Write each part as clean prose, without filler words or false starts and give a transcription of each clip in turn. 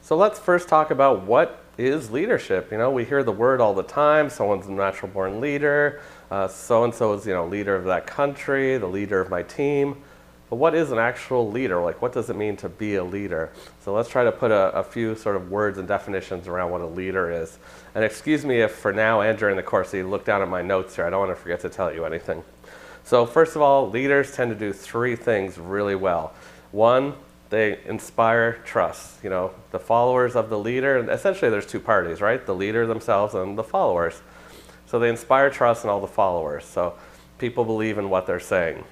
So let's first talk about what is leadership. We hear the word all the time. Someone's a natural born leader. So-and-so is, leader of that country, the leader of my team. But what is an actual leader? Like, what does it mean to be a leader? So let's try to put a few sort of words and definitions around what a leader is. And excuse me if for now and during the course you look down at my notes here. I don't want to forget to tell you anything. So first of all, leaders tend to do three things really well. One, they inspire trust. The followers of the leader, and essentially there's two parties, right? The leader themselves and the followers. So they inspire trust in all the followers. So people believe in what they're saying.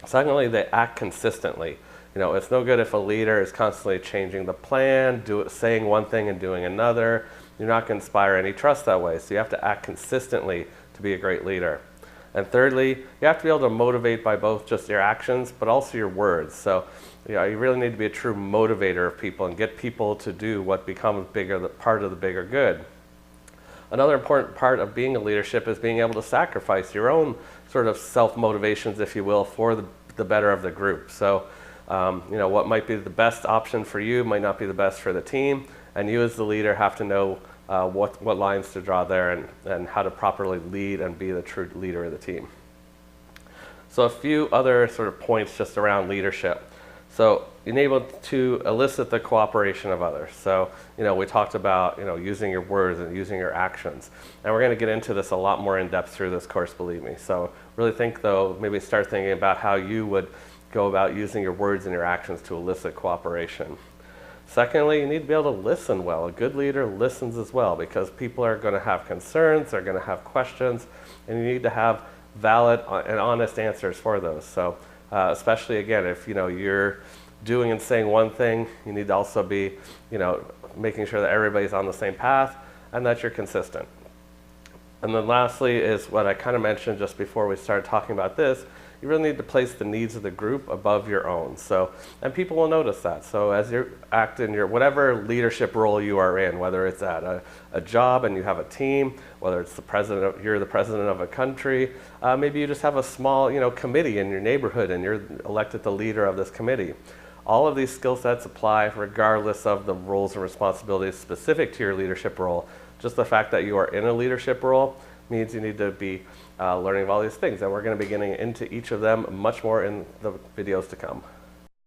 Secondly, they act consistently. It's no good if a leader is constantly changing the plan, saying one thing and doing another. You're not going to inspire any trust that way. So you have to act consistently to be a great leader. And thirdly, you have to be able to motivate by both just your actions, but also your words. So you really need to be a true motivator of people and get people to do what becomes part of the bigger good. Another important part of being a leadership is being able to sacrifice your own sort of self-motivations, if you will, for the better of the group. So, what might be the best option for you might not be the best for the team, and you as the leader have to know what lines to draw there and how to properly lead and be the true leader of the team. So a few other sort of points just around leadership. So being able to elicit the cooperation of others. So, we talked about, using your words and using your actions. And we're going to get into this a lot more in depth through this course, believe me. So really think, though, maybe start thinking about how you would go about using your words and your actions to elicit cooperation. Secondly, you need to be able to listen well. A good leader listens as well, because people are going to have concerns, they're going to have questions, and you need to have valid and honest answers for those. So especially, again, if you're doing and saying one thing, you need to also be making sure that everybody's on the same path and that you're consistent. And then lastly is what I kind of mentioned just before we started talking about this. You really need to place the needs of the group above your own. So, and people will notice that. So as you act in your whatever leadership role you are in, whether it's at a job and you have a team, whether it's you're the president of a country, maybe you just have a small committee in your neighborhood and you're elected the leader of this committee. All of these skill sets apply regardless of the roles and responsibilities specific to your leadership role. Just the fact that you are in a leadership role means you need to be learning of all these things. And we're going to be getting into each of them much more in the videos to come.